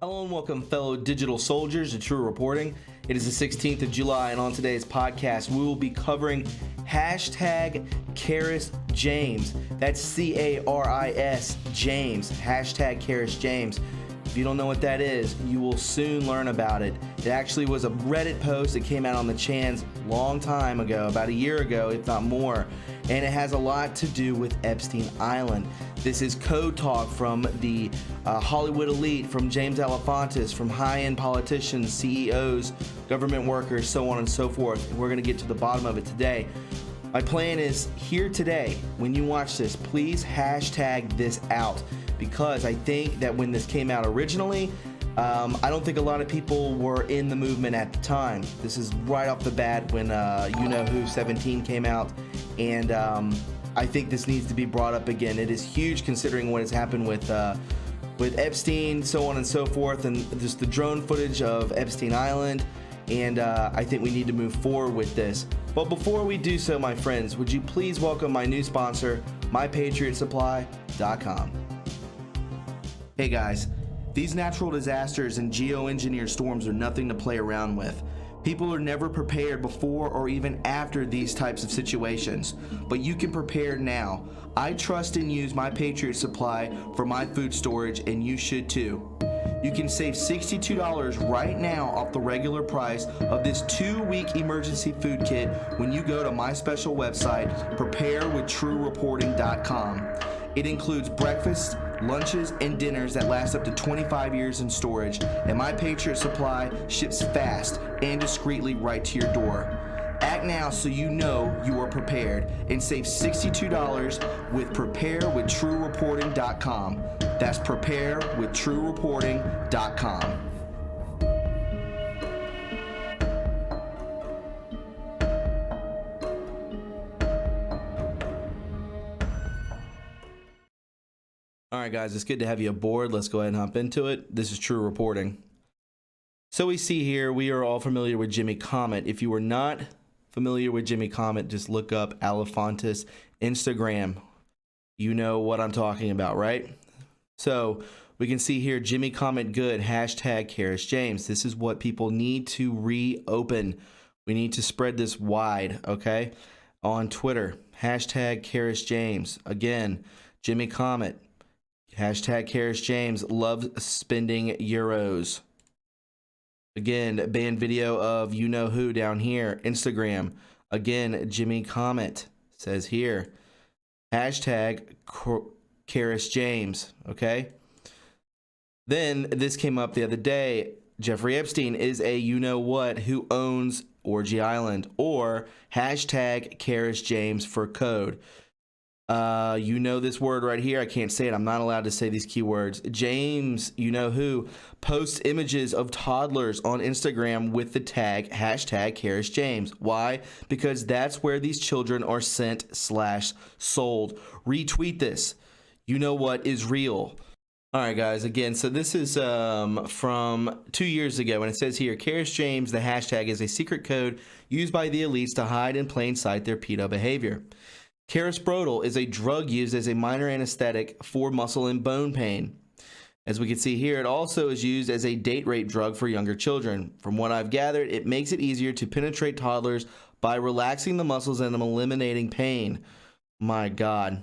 Hello and welcome, fellow digital soldiers, to True Reporting. It is the 16th of July, and on today's podcast, we will be covering hashtag Caris James. That's C-A-R-I-S James. Hashtag Caris James. If you don't know what that is, you will soon learn about it. It actually was a Reddit post that came out on the Chans long time ago, about a year ago, if not more, and it has a lot to do with Epstein Island. This is code talk from the Hollywood elite, from James Alefantis, from high-end politicians, CEOs, government workers, so on and so forth. And we're going to get to the bottom of it today. My plan is here today, when you watch this, please hashtag this out, because I think that when this came out originally, I don't think a lot of people were in the movement at the time. This is right off the bat when You Know Who 17 came out, and I think this needs to be brought up again. It is huge considering what has happened with Epstein, so on and so forth, and just the drone footage of Epstein Island, and I think we need to move forward with this. But before we do so, my friends, would you please welcome my new sponsor, MyPatriotSupply.com. Hey guys, these natural disasters and geoengineered storms are nothing to play around with. People are never prepared before or even after these types of situations, but you can prepare now. I trust and use My Patriot Supply for my food storage, and you should too. You can save $62 right now off the regular price of this 2-week emergency food kit when you go to my special website, preparewithtruereporting.com. It includes breakfast, lunches, and dinners that last up to 25 years in storage, and My Patriot Supply ships fast and discreetly right to your door. Act now so you know you are prepared, and save $62 with preparewithtruereporting.com. That's preparewithtruereporting.com. All right, guys, it's good to have you aboard. Let's go ahead and hop into it. This is True Reporting. So we see here, we are all familiar with Jimmy Comet. If you are not familiar with Jimmy Comet, just look up Alefantis Instagram. You know what I'm talking about, right? So we can see here, Jimmy Comet good, hashtag Caris James. This is what people need to reopen. We need to spread this wide, okay? On Twitter, hashtag Caris James. Again, Jimmy Comet. Hashtag Caris James loves spending euros. Again, banned video of You Know Who down here. Instagram. Again, Jimmy Comet says here. Hashtag Caris James. Okay. Then this came up the other day. Jeffrey Epstein is a you know what who owns Orgy Island, or hashtag Caris James for code. You know this word right here. I can't say it. I'm not allowed to say these keywords. James, you know who, posts images of toddlers on Instagram with the tag hashtag Caris James. Why? Because that's where these children are sent/sold. Retweet this. You know what is real. All right, guys. Again, so this is from 2 years ago, and it says here, Caris James, the hashtag is a secret code used by the elites to hide in plain sight their pedo behavior. Carisbrodal is a drug used as a minor anesthetic for muscle and bone pain. As we can see here, it also is used as a date rape drug for younger children. From what I've gathered, it makes it easier to penetrate toddlers by relaxing the muscles and eliminating pain. My God.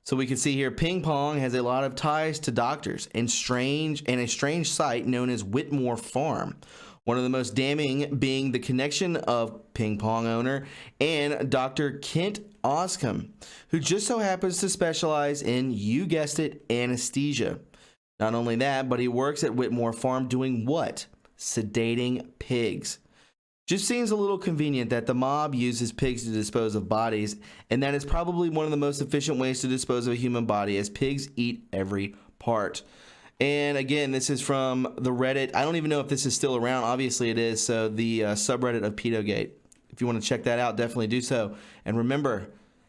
So we can see here, ping pong has a lot of ties to doctors and a strange site known as Whitmore Farm. One of the most damning being the connection of ping pong owner and Dr. Kent Oscom, who just so happens to specialize in, you guessed it, anesthesia. Not only that, but he works at Whitmore Farm doing what? Sedating pigs. Just seems a little convenient that the mob uses pigs to dispose of bodies, and that is probably one of the most efficient ways to dispose of a human body, as pigs eat every part. And again, this is from the Reddit. I don't even know if this is still around. Obviously it is. So the subreddit of Pedogate. If you want to check that out, definitely do so. And remember,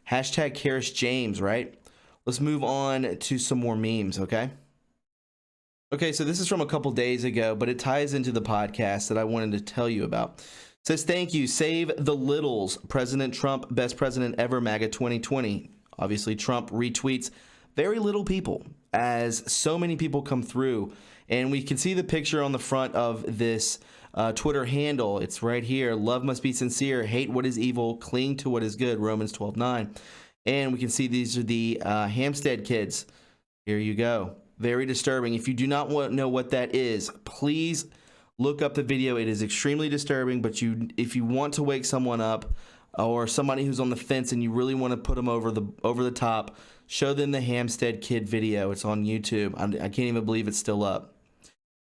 hashtag Caris James, right? Let's move on to some more memes, okay? Okay, so this is from a couple days ago, but it ties into the podcast that I wanted to tell you about. It says, thank you, save the littles. President Trump, best president ever, MAGA 2020. Obviously, Trump retweets very little people, as so many people come through And we can see the picture on the front of this Twitter handle. It's right here. Love must be sincere. Hate what is evil. Cling to what is good. Romans 12:9. And we can see these are the Hampstead kids. Here you go. Very disturbing. If you do not know what that is, please look up the video. It is extremely disturbing, but if you want to wake someone up or somebody who's on the fence and you really want to put them over the top, show them the Hampstead kid video. It's on YouTube. I can't even believe it's still up.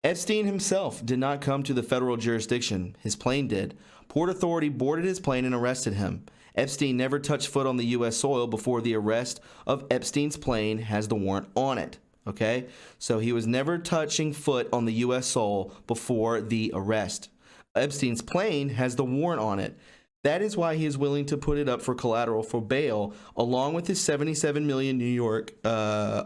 Epstein himself did not come to the federal jurisdiction. His plane did. Port Authority boarded his plane and arrested him. Epstein never touched foot on the U.S. soil before the arrest of Epstein's plane has the warrant on it. Okay? So he was never touching foot on the U.S. soil before the arrest. Epstein's plane has the warrant on it. That is why he is willing to put it up for collateral for bail, along with his $77 million New York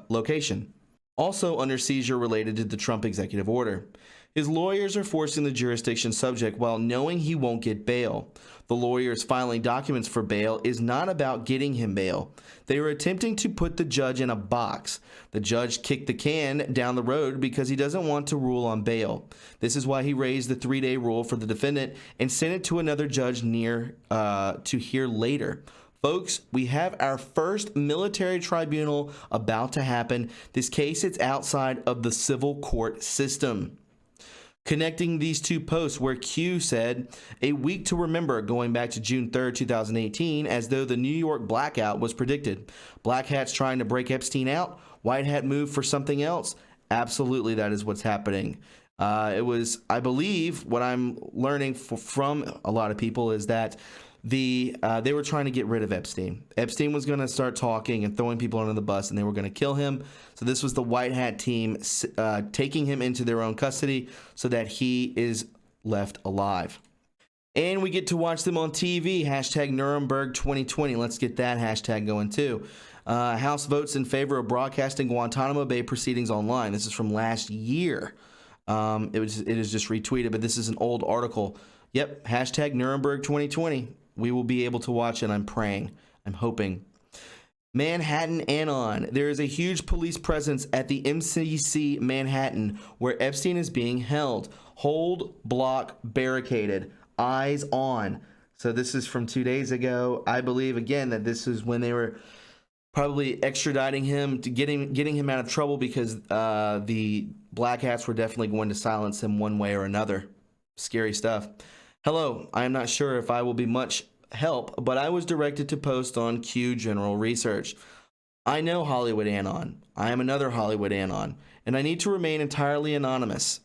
location. Also under seizure related to the Trump executive order. His lawyers are forcing the jurisdiction subject while knowing he won't get bail. The lawyers filing documents for bail is not about getting him bail. They are attempting to put the judge in a box. The judge kicked the can down the road because he doesn't want to rule on bail. This is why he raised the 3-day rule for the defendant and sent it to another judge to hear later. Folks, we have our first military tribunal about to happen. This case is outside of the civil court system. Connecting these two posts where Q said, a week to remember going back to June 3rd, 2018, as though the New York blackout was predicted. Black Hat's trying to break Epstein out. White Hat moved for something else. Absolutely, that is what's happening. It was, I believe, what I'm learning from a lot of people is that they were trying to get rid of Epstein. Epstein was going to start talking and throwing people under the bus, and they were going to kill him. So this was the White Hat team taking him into their own custody so that he is left alive. And we get to watch them on TV. Hashtag Nuremberg 2020. Let's get that hashtag going too. House votes in favor of broadcasting Guantanamo Bay proceedings online. This is from last year. It is just retweeted, but this is an old article. Yep, hashtag Nuremberg 2020. We will be able to watch it. I'm praying. I'm hoping. Manhattan Anon. There is a huge police presence at the MCC Manhattan where Epstein is being held. Hold, block, barricaded. Eyes on. So this is from 2 days ago. I believe, again, that this is when they were probably extraditing him to getting him out of trouble because the Black Hats were definitely going to silence him one way or another. Scary stuff. Hello, I am not sure if I will be much help, but I was directed to post on Q General Research. I know Hollywood Anon. I am another Hollywood Anon, and I need to remain entirely anonymous.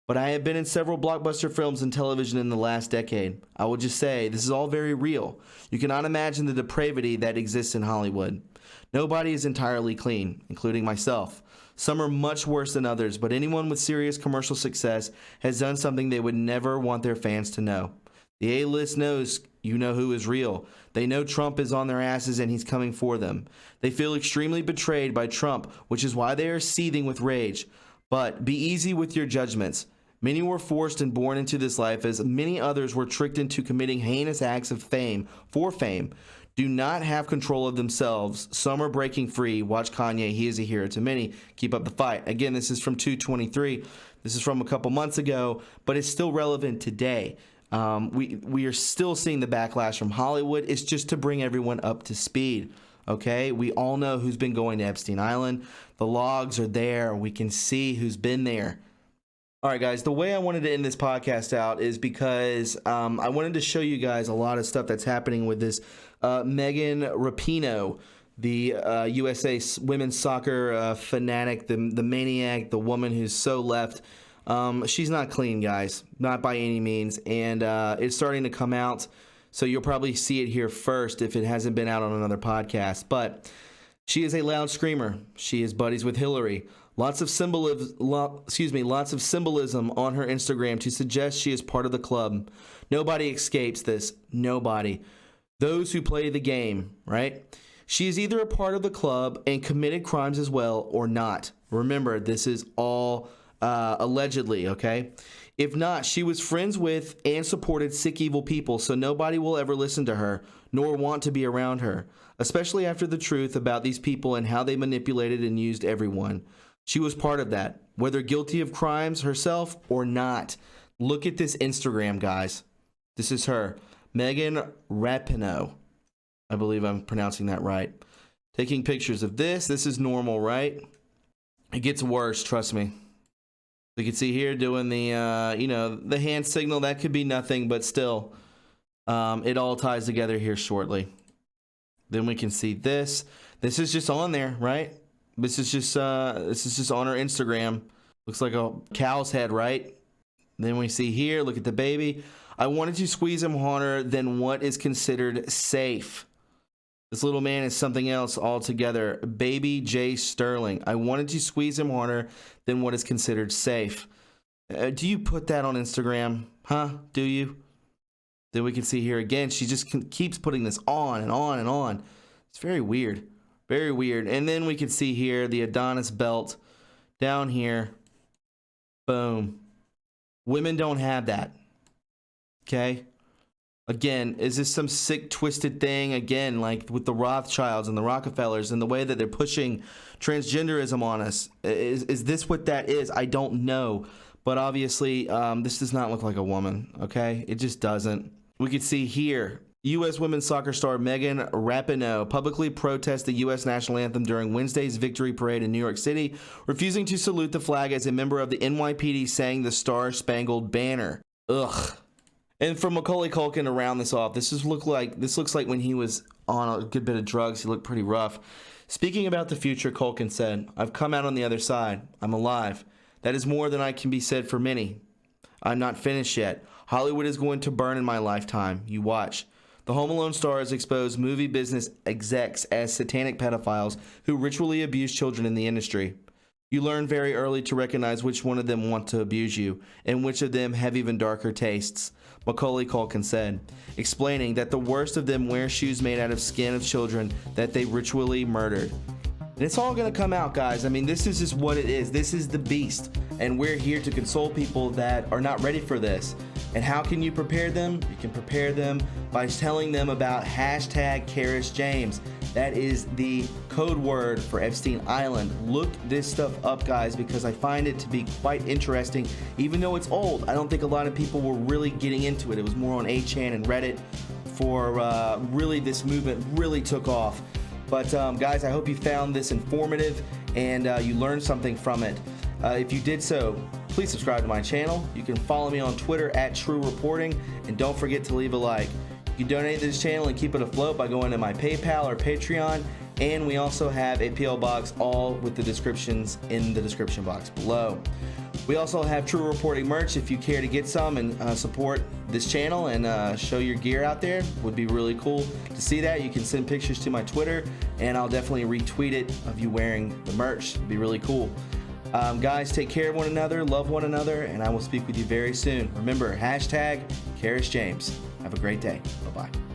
But I have been in several blockbuster films and television in the last decade. I will just say, this is all very real. You cannot imagine the depravity that exists in Hollywood. Nobody is entirely clean, including myself. Some are much worse than others, but anyone with serious commercial success has done something they would never want their fans to know. The A-list knows you know who is real. They know Trump is on their asses and he's coming for them. They feel extremely betrayed by Trump, which is why they are seething with rage. But be easy with your judgments. Many were forced and born into this life, as many others were tricked into committing heinous acts of fame for fame. Do not have control of themselves. Some are breaking free. Watch Kanye. He is a hero to many. Keep up the fight. Again, this is from 2/23. This is from a couple months ago, but it's still relevant today. We are still seeing the backlash from Hollywood. It's just to bring everyone up to speed. Okay, we all know who's been going to Epstein Island. The logs are there. We can see who's been there. All right, guys, the way I wanted to end this podcast out is because I wanted to show you guys a lot of stuff that's happening with this Megan Rapinoe, the USA women's soccer fanatic, the maniac, the woman who's so left. She's not clean, guys, not by any means, and it's starting to come out, so you'll probably see it here first if it hasn't been out on another podcast, but she is a loud screamer. She is buddies with Hillary. Lots of symbolism on her Instagram to suggest she is part of the club. Nobody escapes this. Nobody. Those who play the game, right? She is either a part of the club and committed crimes as well or not. Remember, this is all allegedly, okay? If not, she was friends with and supported sick, evil people, so nobody will ever listen to her nor want to be around her, especially after the truth about these people and how they manipulated and used everyone. She was part of that, whether guilty of crimes herself or not. Look at this Instagram, guys. This is her, Megan Rapinoe. I believe I'm pronouncing that right. Taking pictures of this. This is normal, right? It gets worse, trust me. You can see here doing the, the hand signal. That could be nothing, but still, it all ties together here shortly. Then we can see this. This is just on there, right? This is just on her Instagram. Looks like a cow's head, right? Then we see here, look at the baby. I wanted to squeeze him harder than what is considered safe. This little man is something else altogether. Baby J. Sterling. I wanted to squeeze him harder than what is considered safe. Do you put that on Instagram? Huh? Do you? Then we can see here again, she just keeps putting this on and on and on. It's very weird. Very weird. And then we can see here the Adonis belt down here. Boom. Women don't have that. Okay? Again, is this some sick, twisted thing? Again, like with the Rothschilds and the Rockefellers and the way that they're pushing transgenderism on us. Is this what that is? I don't know. But obviously, this does not look like a woman. Okay? It just doesn't. We can see here, U.S. women's soccer star Megan Rapinoe publicly protests the U.S. national anthem during Wednesday's victory parade in New York City, refusing to salute the flag as a member of the NYPD sang the Star-Spangled Banner. Ugh. And for Macaulay Culkin to round this off, this looks like when he was on a good bit of drugs. He looked pretty rough. Speaking about the future, Culkin said, "I've come out on the other side. I'm alive. That is more than I can be said for many. I'm not finished yet. Hollywood is going to burn in my lifetime. You watch." The Home Alone stars exposed movie business execs as satanic pedophiles who ritually abuse children in the industry. You learn very early to recognize which one of them want to abuse you and which of them have even darker tastes, Macaulay Culkin said, explaining that the worst of them wear shoes made out of skin of children that they ritually murdered. And it's all going to come out, guys. I mean, this is just what it is. This is the beast. And we're here to console people that are not ready for this. And how can you prepare them? You can prepare them by telling them about hashtag Karis James. That is the code word for Epstein Island. Look this stuff up, guys, because I find it to be quite interesting. Even though it's old, I don't think a lot of people were really getting into it. It was more on 8chan and Reddit for really this movement really took off. But guys, I hope you found this informative and you learned something from it. If you did so, please subscribe to my channel. You can follow me on Twitter at TRUreporting, and don't forget to leave a like. You can donate to this channel and keep it afloat by going to my PayPal or Patreon, and we also have a PO box, all with the descriptions in the description box below. We also have True Reporting merch if you care to get some and support this channel and show your gear out there. Would be really cool to see that. You can send pictures to my Twitter and I'll definitely retweet it of you wearing the merch. It'd be really cool. Guys, take care of one another, love one another, and I will speak with you very soon. Remember, hashtag Karis James. Have a great day. Bye-bye.